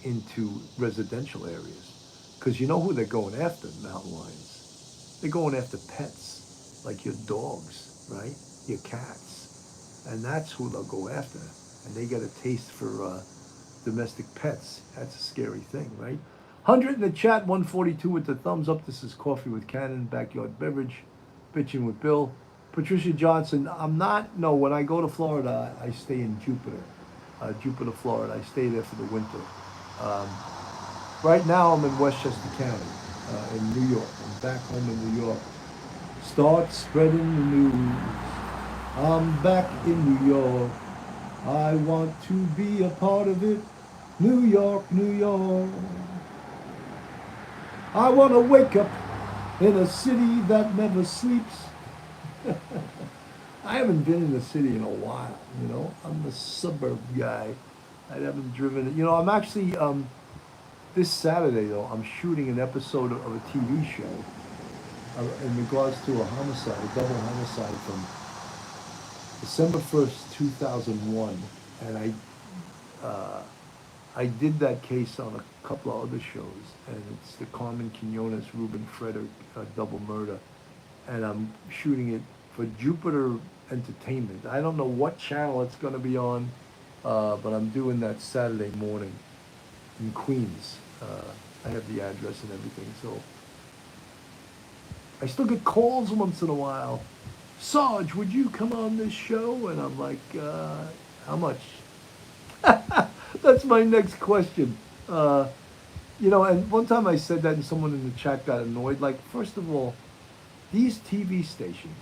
S1: into residential areas. Because you know who they're going after, mountain lions? They're going after pets, like your dogs, right? Your cats. And that's who they'll go after. And they get a taste for domestic pets. That's a scary thing, right? 100 in the chat, 142 with the thumbs up. This is Coffee with Cannon, Backyard Beverage, Bitching with Bill. Patricia Johnson, when I go to Florida, I stay in Jupiter, Florida. I stay there for the winter. Right now I'm in Westchester County, in New York. I'm back home in New York. Start spreading the news. I'm back in New York. I want to be a part of it. New York, New York. I want to wake up in a city that never sleeps. I haven't been in the city in a while, I'm a suburb guy. I haven't driven it. I'm actually, this Saturday though, I'm shooting an episode of a TV show in regards to a homicide, a double homicide from December 1st, 2001. And I did that case on a couple of other shows, and it's the Carmen Quinones, Ruben Frederick double murder. And I'm shooting it for Jupiter Entertainment. I don't know what channel it's going to be on, but I'm doing that Saturday morning in Queens. I have the address and everything, so I still get calls once in a while. Sarge, would you come on this show? And I'm like, how much? That's my next question. And one time I said that and someone in the chat got annoyed. Like, first of all, these TV stations,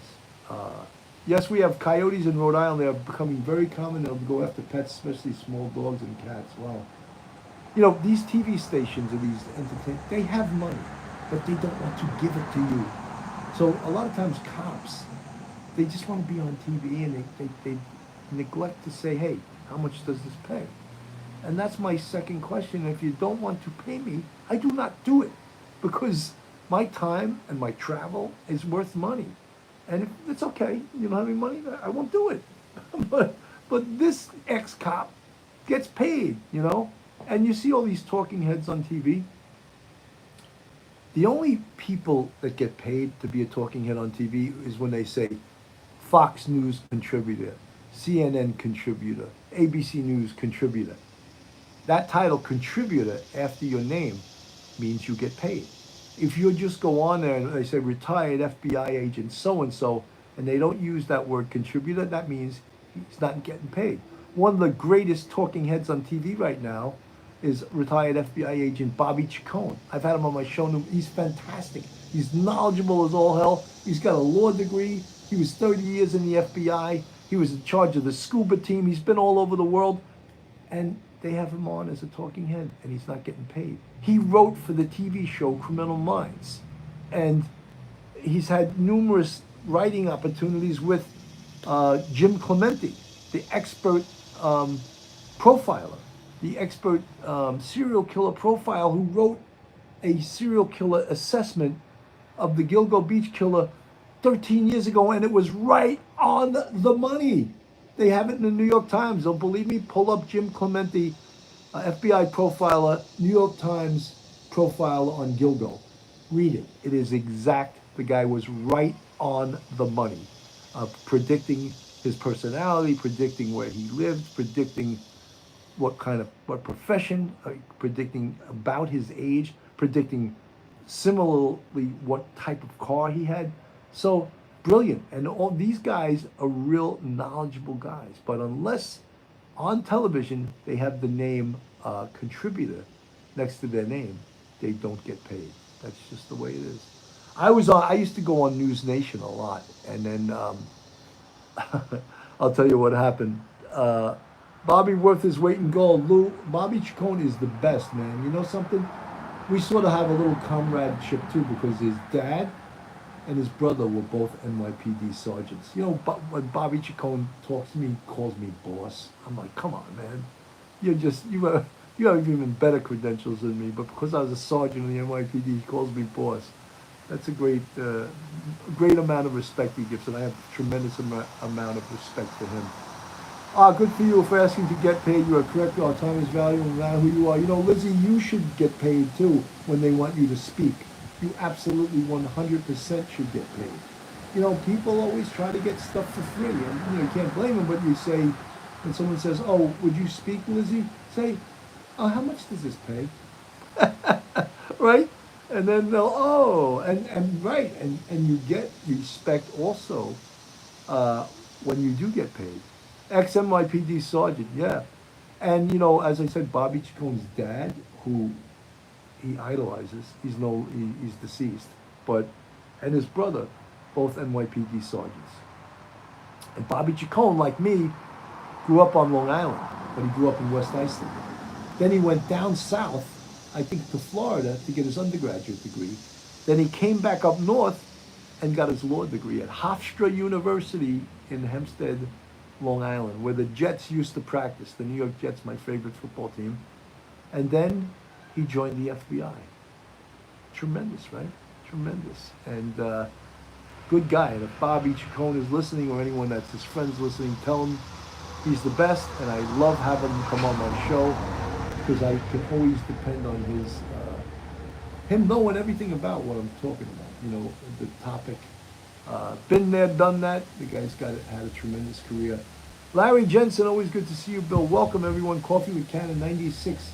S1: yes, we have coyotes in Rhode Island. They are becoming very common. They'll go after pets, especially small dogs and cats. Wow. These TV stations or these entertainment, they have money, but they don't want to give it to you. So a lot of times cops, they just want to be on TV and they neglect to say, hey, how much does this pay? And that's my second question. If you don't want to pay me, I do not do it because my time and my travel is worth money. And if it's okay, you don't have any money, I won't do it. but this ex-cop gets paid, you know? And you see all these talking heads on TV. The only people that get paid to be a talking head on TV is when they say Fox News contributor, CNN contributor, ABC News contributor. That title, contributor, after your name, means you get paid. If you just go on there and they say retired FBI agent so-and-so, and they don't use that word contributor, that means he's not getting paid. One of the greatest talking heads on TV right now is retired FBI agent Bobby Chacon. I've had him on my show. He's fantastic. He's knowledgeable as all hell. He's got a law degree. He was 30 years in the FBI. He was in charge of the scuba team. He's been all over the world. And they have him on as a talking head, and he's not getting paid. He wrote for the TV show Criminal Minds. And he's had numerous writing opportunities with Jim Clemente, the expert profiler, the expert serial killer profile who wrote a serial killer assessment of the Gilgo Beach killer 13 years ago, and it was right on the money. They have it in the New York Times. Don't believe me? Pull up Jim Clemente, FBI profiler, New York Times profile on Gilgo. Read it. It is exact. The guy was right on the money, predicting his personality, predicting where he lived, predicting what profession, predicting about his age, predicting similarly what type of car he had. So brilliant. And all these guys are real knowledgeable guys. But unless on television they have the name contributor next to their name, they don't get paid. That's just the way it is. I used to go on News Nation a lot, and then I'll tell you what happened. Bobby worth his weight in gold. Bobby Chacon is the best, man. You know something? We sort of have a little comradeship too, because his dad and his brother were both NYPD sergeants. You know, when Bobby Chacon talks to me, he calls me boss. I'm like, come on, man. You have even better credentials than me, but because I was a sergeant in the NYPD, he calls me boss. That's a great amount of respect he gives, and I have a tremendous amount of respect for him. Good for you for asking to get paid. You are correct. Our time is valuable no matter who you are. You know, Lizzie, you should get paid too when they want you to speak. You absolutely 100% should get paid. You know, people always try to get stuff for free, and you can't blame them. But you say, when someone says, "Oh, would you speak, Lizzie?" Say, "How much does this pay?" Right? And then they'll, and you get respect also when you do get paid. Ex-NYPD sergeant, yeah. And, you know, as I said, Bobby Chacon's dad, who he idolizes, he's deceased, and his brother, both NYPD sergeants. And Bobby Chacon, like me, grew up on Long Island, but he grew up in West Islip. Then he went down south, I think to Florida, to get his undergraduate degree. Then he came back up north and got his law degree at Hofstra University in Hempstead, Long Island, where the Jets used to practice. The New York Jets, my favorite football team. And then he joined the FBI. Tremendous, right? Tremendous. And good guy. And if Bobby Chacon is listening, or anyone that's his friends listening, tell him he's the best. And I love having him come on my show, because I can always depend on him knowing everything about what I'm talking about. You know, the topic. Been there, done that. The guy's had a tremendous career. Larry Jensen, always good to see you, Bill. Welcome, everyone. Coffee with Cannon 96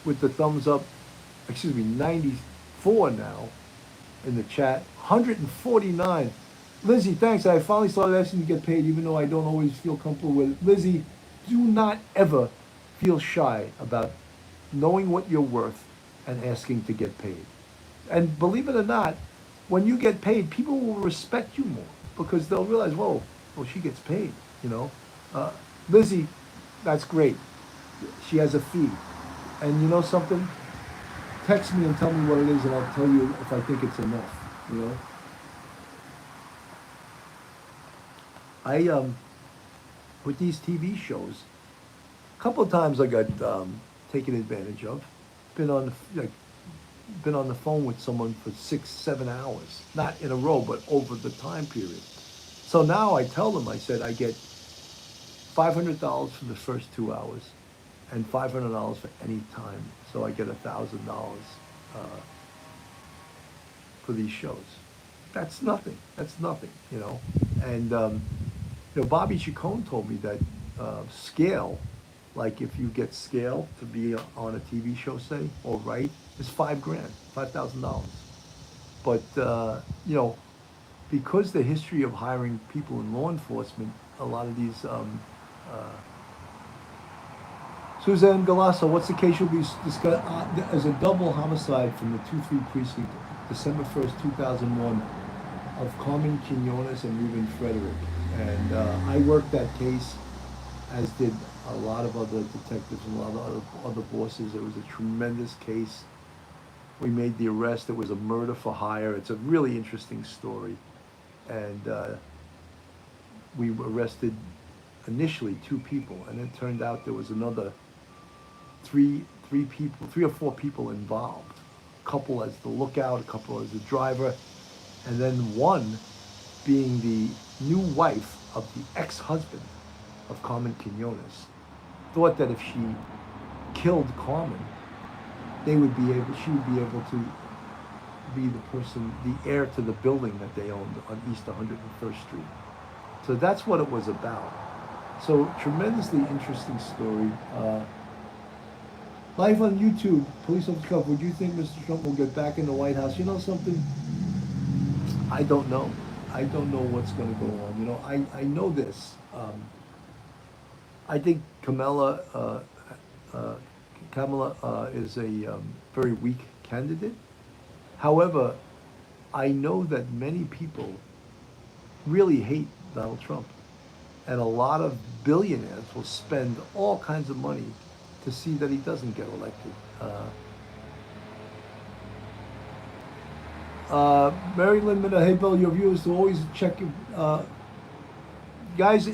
S1: with the thumbs up. 94 now in the chat. 149. Lizzie, thanks. I finally started asking to get paid, even though I don't always feel comfortable with it. Lizzie, do not ever feel shy about knowing what you're worth and asking to get paid. And believe it or not, when you get paid, people will respect you more, because they'll realize, whoa, well, she gets paid, you know. Lizzie, that's great. She has a fee. And you know something? Text me and tell me what it is, and I'll tell you if I think it's enough, you know. I with these TV shows, a couple of times I got taken advantage of. Been on the, like, been on the phone with someone for 6, 7 hours, not in a row, but over the time period. So now I tell them, I said I get $500 for the first 2 hours, and $500 for any time. So I get $1,000 for these shows. That's nothing. That's nothing, you know. And Bobby Chacon told me that scale, like if you get scale to be on a TV show, say, or write, is 5 grand, $5,000. But because the history of hiring people in law enforcement, a lot of these. Suzanne Galasso, what's the case you'll be discussing as a double homicide from the 2-3 precinct, December 1st, 2001, of Carmen Quinones and Ruben Frederick. And I worked that case, as did a lot of other detectives and a lot of other bosses. It was a tremendous case. We made the arrest. It was a murder for hire. It's a really interesting story. And we arrested initially 2 people, and it turned out there was another three or four people involved. A couple as the lookout, a couple as the driver, and then one being the new wife of the ex-husband of Carmen Quinones. Thought that if she killed Carmen, she would be able to be the person, the heir to the building that they owned on East 101st Street. So that's what it was about. So tremendously interesting story. Live on YouTube, Police Officer Cup, would you think Mr. Trump will get back in the White House? You know something? I don't know. I don't know what's going to go on. I know this. I think Kamala is a very weak candidate. However, I know that many people really hate Donald Trump. And a lot of billionaires will spend all kinds of money to see that he doesn't get elected. Mary Lynn Minna, hey Bill, your viewers to always check, guys,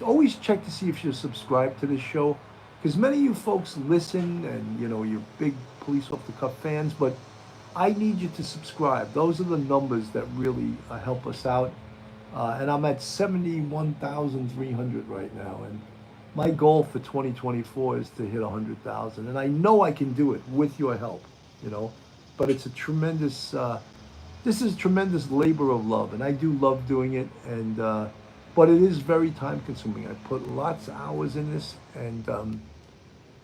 S1: always check to see if you're subscribed to this show, because many of you folks listen and you're big Police Off the Cuff fans, but I need you to subscribe. Those are the numbers that really help us out. And I'm at 71,300 right now, and my goal for 2024 is to hit 100,000, and I know I can do it with your help, but it's a tremendous, this is tremendous labor of love, and I do love doing it, and but it is very time consuming. I put lots of hours in this, and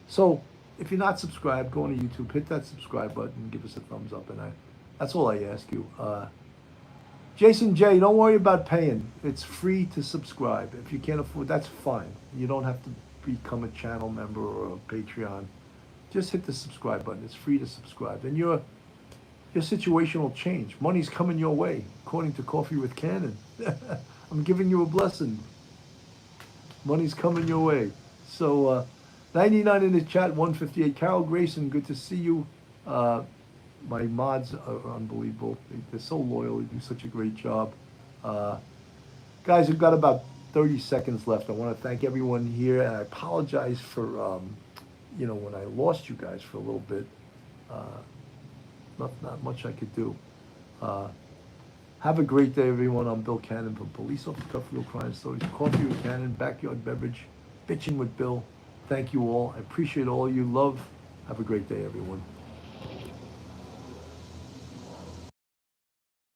S1: so if you're not subscribed, go on to YouTube, hit that subscribe button, give us a thumbs up, and that's all I ask you. Jason J, don't worry about paying. It's free to subscribe. If you can't afford, that's fine. You don't have to become a channel member or a Patreon. Just hit the subscribe button. It's free to subscribe. And your situation will change. Money's coming your way, according to Coffee with Cannon. I'm giving you a blessing. Money's coming your way. So 99 in the chat, 158. Carol Grayson, good to see you. My mods are unbelievable. They're so loyal. They do such a great job. Guys, we've got about 30 seconds left. I want to thank everyone here, and I apologize for, when I lost you guys for a little bit. Not much I could do. Have a great day, everyone. I'm Bill Cannon from Police Off the Cuff Real Crime Stories. Coffee with Cannon, Backyard Beverage, Bitching with Bill. Thank you all. I appreciate all you love. Have a great day, everyone.